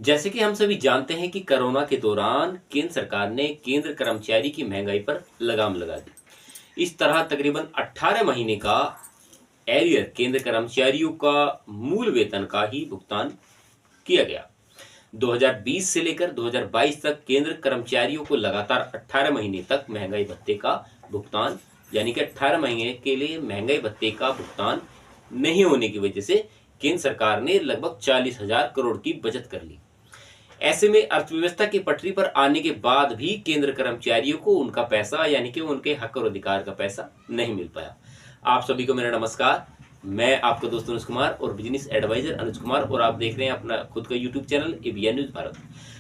जैसे कि हम सभी जानते हैं कि कोरोना के दौरान केंद्र सरकार ने केंद्र कर्मचारी की महंगाई पर लगाम लगा दी। इस तरह तकरीबन 18 महीने का एरियर केंद्र कर्मचारियों का मूल वेतन का ही भुगतान किया गया। 2020 से लेकर 2022 तक केंद्र कर्मचारियों को लगातार 18 महीने तक महंगाई भत्ते का भुगतान यानी कि 18 महीने के लिए महंगाई भत्ते का भुगतान नहीं होने की वजह से केंद्र सरकार ने लगभग 40,000 करोड़ की बचत कर ली। ऐसे में अर्थव्यवस्था की पटरी पर आने के बाद भी केंद्र कर्मचारियों को उनका पैसा यानी कि उनके हक और अधिकार का पैसा नहीं मिल पाया। आप सभी को मेरा नमस्कार। मैं आपका दोस्त अनुज कुमार और बिजनेस एडवाइजर अनुज कुमार और आप देख रहे हैं अपना खुद का YouTube channel ABN news Bharat.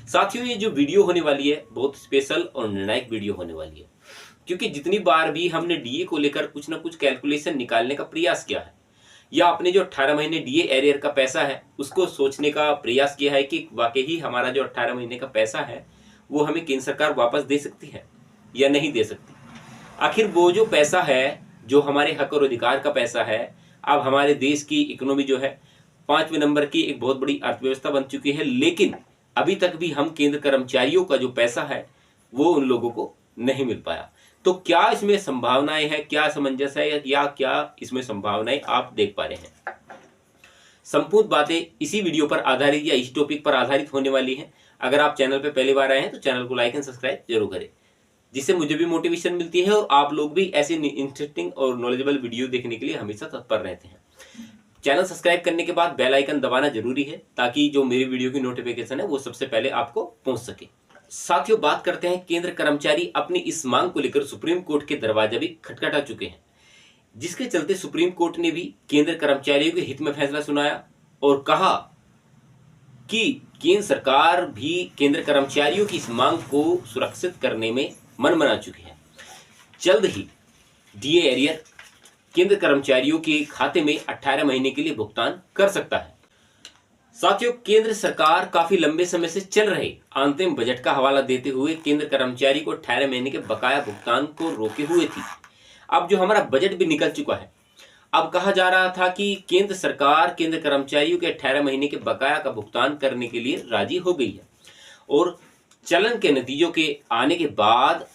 साथियों, ये जो वीडियो होने वाली है बहुत स्पेशल और निर्णायक वीडियो होने वाली है, क्योंकि जितनी बार भी हमने डीए को लेकर कुछ ना कुछ कैलकुलेशन निकालने का प्रयास किया है या अपने जो 18 महीने डीए एरियर का पैसा है उसको सोचने का प्रयास किया है कि वाकई ही हमारा जो 18 महीने का पैसा है वो हमें केंद्र सरकार वापस दे सकती है या नहीं दे सकती। आखिर वो जो पैसा है, जो हमारे हक और अधिकार का पैसा है, अब हमारे देश की इकोनॉमी जो है 5वें नंबर की एक बहुत बड़ी अर्थव्यवस्था बन चुकी है, लेकिन अभी तक भी हम केंद्र कर्मचारियों का जो पैसा है वो उन लोगों को नहीं मिल पाया। तो क्या इसमें संभावनाएं हैं, क्या असमंजस है या क्या इसमें संभावनाएं आप देख पा रहे हैं। संपूर्ण बातें इसी वीडियो पर आधारित या इस टॉपिक पर आधारित होने वाली हैं। अगर आप चैनल पर पहली बार आए हैं तो चैनल को लाइक एंड सब्सक्राइब जरूर करें, जिससे मुझे भी मोटिवेशन मिलती है और आप लोग भी ऐसे इंटरेस्टिंग और नॉलेजेबल वीडियो देखने के लिए हमेशा तत्पर रहते हैं। चैनल सब्सक्राइब करने के बाद बेल आइकन दबाना जरूरी है ताकि जो मेरी वीडियो की नोटिफिकेशन है वो सबसे पहले आपको पहुंच सके। साथियों, बात करते हैं केंद्र कर्मचारी अपनी इस मांग को लेकर सुप्रीम कोर्ट के दरवाजा भी खटखटा चुके हैं, जिसके चलते सुप्रीम कोर्ट ने भी केंद्र कर्मचारियों के हित में फैसला सुनाया और कहा कि केंद्र सरकार भी केंद्र कर्मचारियों की इस मांग को सुरक्षित करने में मन बना चुकी है। जल्द ही डीए एरियर केंद्र कर्मचारियों के खाते में 18 महीने के लिए भुगतान कर सकता है। साथियों, केंद्र सरकार काफी लंबे समय से चल रहे अंतिम बजट का हवाला देते हुए केंद्र कर्मचारी को 18 महीने के बकाया भुगतान को रोके हुए थी। अब जो हमारा बजट भी निकल चुका है, अब कहा जा रहा था कि केंद्र सरकार केंद्र कर्मचारियों के 18 महीने के बकाया का भुगतान करने के लिए राजी हो गई है और चलन के नतीजों के आने के बाद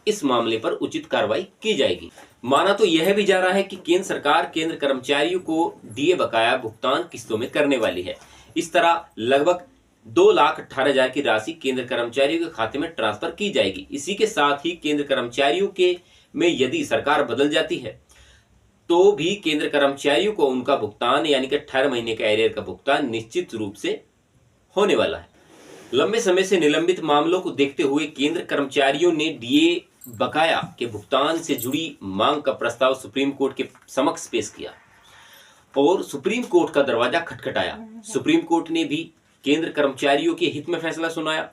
इस मामले पर उचित कार्रवाई की जाएगी। माना तो यह भी जा रहा है कि केंद्र सरकार केंद्र कर्मचारियों को डीए बकाया भुगतान किस्तों में करने वाली है। इस तरह लगभग 2,18,000 की राशि केंद्र कर्मचारियों के खाते में ट्रांसफर की जाएगी। इसी के साथ ही केंद्र कर्मचारियों के में यदि सरकार बदल जाती है तो भी केंद्र कर्मचारियों को उनका भुगतान यानी कि 18 महीने का एरियर का भुगतान निश्चित रूप से होने वाला है। लंबे समय से निलंबित मामलों को देखते हुए केंद्र कर्मचारियों ने डीए बकाया के भुगतान से जुड़ी मांग का प्रस्ताव सुप्रीम कोर्ट के समक्ष पेश किया और सुप्रीम कोर्ट का दरवाजा खटखटाया। सुप्रीम कोर्ट ने भी केंद्र कर्मचारियों के हित में फैसला सुनाया,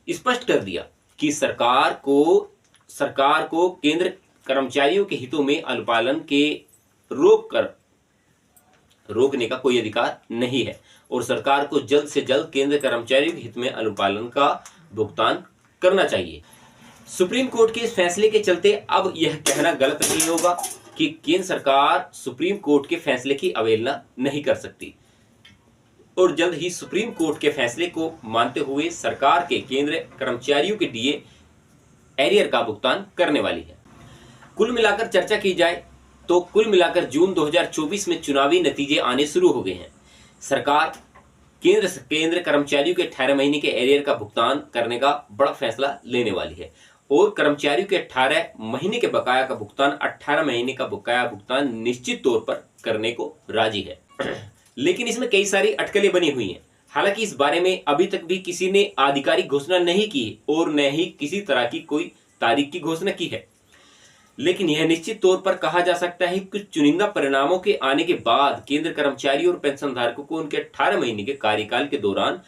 स्पष्ट कर दिया कि सरकार को केंद्र कर्मचारियों के हितों में अनुपालन के रोकने का कोई अधिकार नहीं है और सरकार को जल्द से जल्द केंद्र कर्मचारियों के हित में अनुपालन का भुगतान करना चाहिए। सुप्रीम कोर्ट के इस फैसले के चलते अब यह कहना गलत नहीं होगा कि केंद्र सरकार सुप्रीम कोर्ट के फैसले की अवहेलना नहीं कर सकती और जल्द ही सुप्रीम कोर्ट के फैसले को मानते हुए सरकार के केंद्र कर्मचारियों के डीए एरियर का भुगतान करने वाली है। कुल मिलाकर चर्चा की जाए तो कुल मिलाकर जून 2024 में चुनावी नतीजे आने शुरू हो गए हैं। सरकार केंद्र कर्मचारियों के 18 महीने के एरियर का भुगतान करने का बड़ा फैसला लेने वाली है और कर्मचारियों के 18 महीने के बकाया का भुगतान 18 महीने का बकाया भुगतान निश्चित तौर पर करने को राजी है। लेकिन इसमें कई सारी अटकलें बनी हुई हैं। हालांकि इस बारे में अभी तक भी किसी ने आधिकारिक घोषणा नहीं की और न ही किसी तरह की कोई तारीख की घोषणा की है, लेकिन यह निश्चित तौर पर कहा जा सकता है कि कुछ चुनिंदा परिणामों के आने के बाद केंद्र कर्मचारियों और पेंशनधारकों को उनके 18 महीने के कार्यकाल के दौरान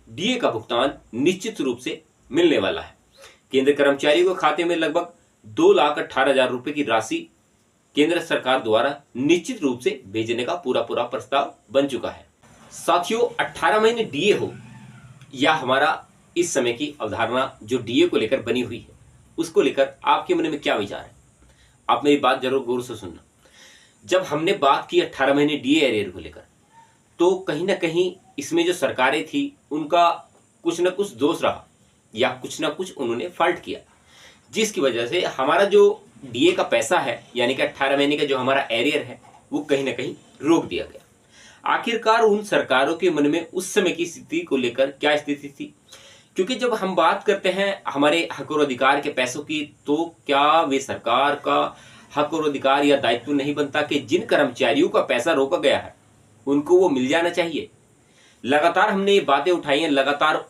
डीए का भुगतान निश्चित रूप से मिलने वाला है। केंद्र कर्मचारियों के खाते में लगभग 2,18,000 रुपए की राशि केंद्र सरकार द्वारा निश्चित रूप से भेजने का पूरा प्रस्ताव बन चुका है। साथियों, 18 महीने डीए हो या हमारा इस समय की अवधारणा जो डीए को लेकर बनी हुई है, उसको लेकर आपके मन में क्या विचार है? आप मेरी बात जरूर गौर से सुनना। जब हमने बात की 18 महीने डीए एरियर को लेकर, तो कहीं ना कहीं इसमें जो सरकारें थी उनका कुछ ना कुछ दोष रहा या कुछ ना कुछ उन्होंने फॉल्ट किया, जिसकी वजह से हमारा जो डीए का पैसा है यानी कि 18 महीने का जो हमारा एरियर है वो कहीं ना कहीं रोक दिया गया। आखिरकार उन सरकारों के मन में उस समय की स्थिति को लेकर क्या स्थिति थी? क्योंकि जब हम बात करते हैं हमारे हक और अधिकार के पैसों की, तो क्या वे सरकार का हक और अधिकार या दायित्व नहीं बनता कि जिन कर्मचारियों का पैसा रोका गया है उनको वो मिल जाना चाहिए? लगातार हमने ये बातें उठाई हैं, लगातार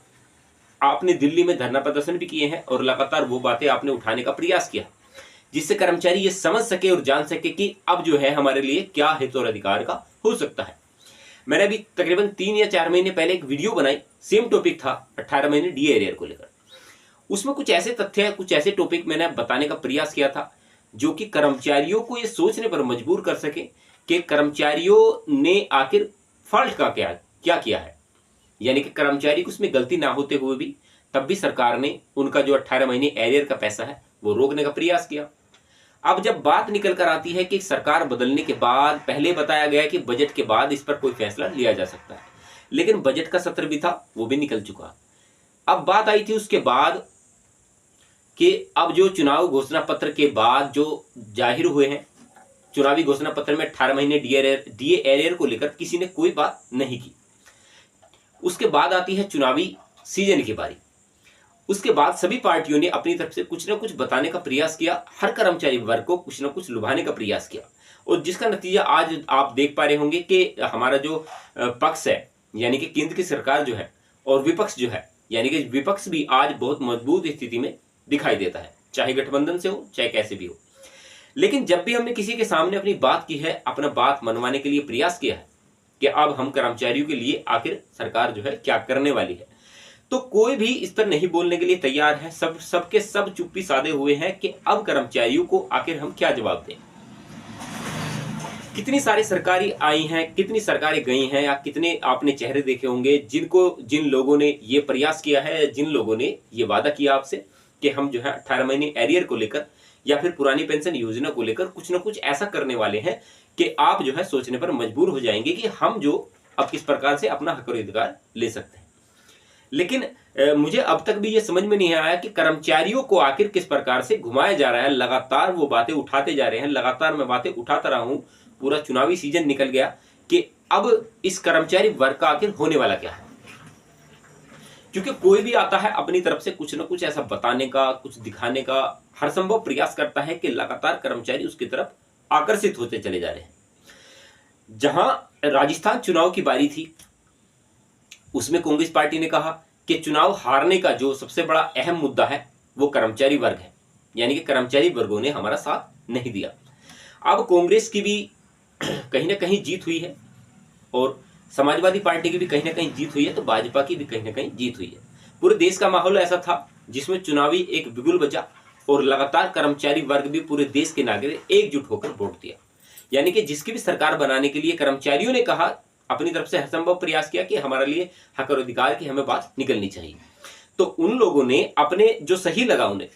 आपने दिल्ली में धरना प्रदर्शन भी किए हैं और लगातार वो बातें आपने उठाने का प्रयास किया, जिससे कर्मचारी ये समझ सके और जान सके कि अब जो है हमारे लिए क्या हित और अधिकार का हो सकता है। मैंने अभी तकरीबन 3 या 4 महीने पहले एक वीडियो बनाई, सेम टॉपिक था 18 महीने डीए एरियर को लेकर। उसमें कुछ ऐसे तथ्य, कुछ ऐसे टॉपिक मैंने बताने का प्रयास किया था जो कि कर्मचारियों को ये सोचने पर मजबूर कर सके कि कर्मचारियों ने आखिर फॉल्ट का क्या किया है, यानी कि कर्मचारी को उसमें गलती ना होते हुए भी तब भी सरकार ने उनका जो 18 महीने एरियर का पैसा है वो रोकने का प्रयास किया। अब जब बात निकल कर आती है कि सरकार बदलने के बाद, पहले बताया गया कि बजट के बाद इस पर कोई फैसला लिया जा सकता है, लेकिन बजट का सत्र भी था, वो भी निकल चुका। अब बात आई थी उसके बाद कि अब जो चुनाव घोषणा पत्र के बाद जो जाहिर हुए हैं, चुनावी घोषणा पत्र में 18 महीने डीए एरियर को लेकर किसी ने कोई बात नहीं की। उसके बाद आती है चुनावी सीजन की बारी। उसके बाद सभी पार्टियों ने अपनी तरफ से कुछ ना कुछ बताने का प्रयास किया, हर कर्मचारी वर्ग को कुछ ना कुछ लुभाने का प्रयास किया, और जिसका नतीजा आज आप देख पा रहे होंगे कि हमारा जो पक्ष है यानी कि केंद्र की सरकार जो है और विपक्ष जो है यानी कि विपक्ष भी आज बहुत मजबूत स्थिति में दिखाई देता है, चाहे गठबंधन से हो चाहे कैसे भी हो। लेकिन जब भी हमने किसी के सामने अपनी बात की है, अपना बात मनवाने के लिए प्रयास किया है कि अब हम कर्मचारियों के लिए आखिर सरकार जो है क्या करने वाली है, तो कोई भी इस पर नहीं बोलने के लिए तैयार है। सबके सब चुप्पी साधे हुए हैं कि अब कर्मचारियों को आखिर हम क्या जवाब दें। कितनी सारी सरकारें आई हैं, कितनी सरकारें गई हैं, या कितने आपने चेहरे देखे होंगे जिन लोगों ने ये प्रयास किया है, जिन लोगों ने ये वादा किया आपसे कि हम जो है 18 महीने एरियर को लेकर या फिर पुरानी पेंशन योजना को लेकर कुछ ना कुछ ऐसा करने वाले हैं कि आप जो है सोचने पर मजबूर हो जाएंगे कि हम जो अब किस प्रकार से अपना हक और अधिकार ले सकते हैं। लेकिन मुझे अब तक भी ये समझ में नहीं आया कि कर्मचारियों को आखिर किस प्रकार से घुमाया जा रहा है। लगातार वो बातें उठाते जा रहे हैं, लगातार मैं बातें उठाता रहा हूं, पूरा चुनावी सीजन निकल गया कि अब इस कर्मचारी वर्ग का आखिर होने वाला क्या है। क्योंकि कोई भी आता है अपनी तरफ से कुछ ना कुछ ऐसा बताने का, कुछ दिखाने का हर संभव प्रयास करता है कि लगातार कर्मचारी उसकी तरफ आकर्षित होते चले जा रहे हैं। जहां राजस्थान चुनाव की बारी थी, उसमें कांग्रेस पार्टी ने कहा कि चुनाव हारने का जो सबसे बड़ा अहम मुद्दा है वो कर्मचारी वर्ग है, यानी कि कर्मचारी वर्गों ने हमारा साथ नहीं दिया। अब कांग्रेस की भी कहीं ना कहीं जीत हुई है और समाजवादी पार्टी की भी कहीं ना कहीं जीत हुई है, तो भाजपा की भी कहीं ना कहीं जीत हुई है। पूरे देश का माहौल ऐसा था जिसमें चुनावी एक बिगुल बजा और लगातार कर्मचारी वर्ग भी पूरे देश के नागरिक एकजुट होकर वोट दिया। यानी कि जिसकी भी सरकार बनाने के लिए कर्मचारियों ने कहा, अपनी तरफ से हर संभव प्रयास किया कि हमारे लिए हक और अधिकार की हमें बात निकलनी चाहिए। तो उन लोगों ने अपने जो सही लगा, उन्हें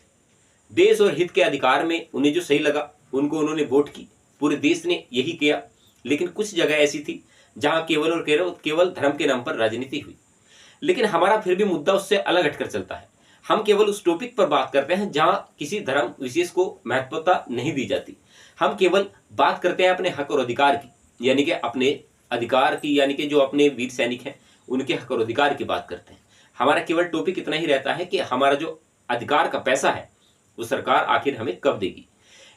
देश और हित के अधिकार में उन्हें जो सही लगा उनको उन्होंने वोट की। पूरे देश ने यही किया। लेकिन कुछ जगह ऐसी थी जहां केवल और केवल धर्म के नाम पर राजनीति हुई। लेकिन हमारा फिर भी मुद्दा उससे अलग हटकर चलता है। हम केवल उस टॉपिक पर बात करते हैं जहां किसी धर्म विशेष को महत्वता नहीं दी जाती। हम केवल बात करते हैं अपने हक और अधिकार की, यानी कि अपने अधिकार की, यानी कि जो अपने वीर सैनिक हैं उनके हक और अधिकार की बात करते हैं। हमारा केवल टॉपिक इतना ही रहता है कि हमारा जो अधिकार का पैसा है वो सरकार आखिर हमें कब देगी।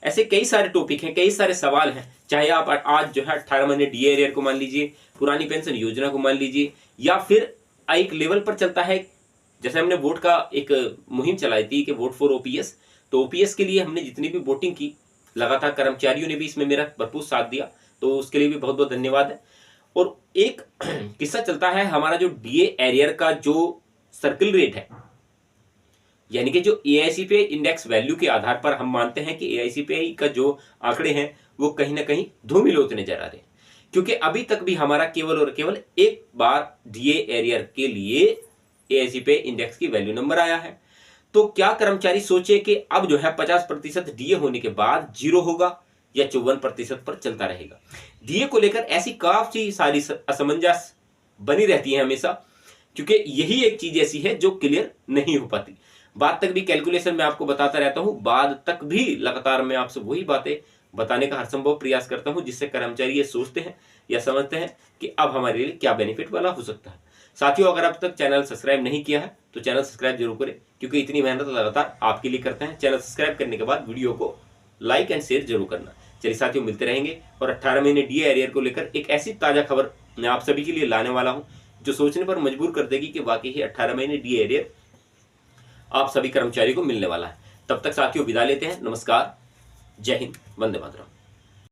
ऐसे कई सारे टॉपिक हैं, कई सारे सवाल हैं। चाहे आप आज जो है 18 महीने डीए एरियर को मान लीजिए, पुरानी पेंशन योजना को मान लीजिए, या फिर एक लेवल पर चलता है जैसे हमने वोट का एक मुहिम चलाई थी कि वोट फॉर ओपीएस। तो ओपीएस के लिए हमने जितनी भी वोटिंग की, लगातार कर्मचारियों ने भी इसमें मेरा भरपूर साथ दिया, तो उसके लिए भी बहुत बहुत धन्यवाद है। और एक किस्सा चलता है हमारा जो डीए एरियर का जो सर्किल रेट है, यानी कि जो एआईसीपीआई इंडेक्स वैल्यू के आधार पर हम मानते हैं कि एआईसीपीआई का जो आंकड़े हैं वो कहीं ना कहीं धूमिल होते नजर आ रहे हैं। क्योंकि अभी तक भी हमारा केवल और केवल एक बार डीए एरियर के लिए एआईसीपीआई इंडेक्स की वैल्यू नंबर आया है। तो क्या कर्मचारी सोचे कि अब जो है 50% डीए होने के बाद जीरो होगा, या 54% पर चलता रहेगा। डीए को लेकर ऐसी काफी सारी असमंजस बनी रहती है हमेशा, क्योंकि यही एक चीज ऐसी है जो क्लियर नहीं हो पाती। बाद तक भी कैलकुलेशन मैं आपको बताता रहता हूं, बाद तक भी लगातार मैं आपसे वही बातें बताने का हर संभव प्रयास करता हूं, जिससे कर्मचारी ये सोचते हैं या समझते हैं कि अब हमारे लिए क्या बेनिफिट वाला हो सकता है। साथियों, अगर अब तक चैनल सब्सक्राइब नहीं किया है तो चैनल सब्सक्राइब जरूर करें, क्योंकि इतनी मेहनत लगातार आपके लिए करते हैं। चैनल सब्सक्राइब करने के बाद वीडियो को लाइक एंड शेयर जरूर करना। चलिए साथियों, मिलते रहेंगे और 18 महीने डीए एरियर को लेकर एक ऐसी ताजा खबर मैं आप सभी के लिए लाने वाला हूं जो सोचने पर मजबूर कर देगी कि वाकई ही 18 महीने डीए एरियर आप सभी कर्मचारियों को मिलने वाला है। तब तक साथियों विदा लेते हैं। नमस्कार, जय हिंद, वंदे मातरम।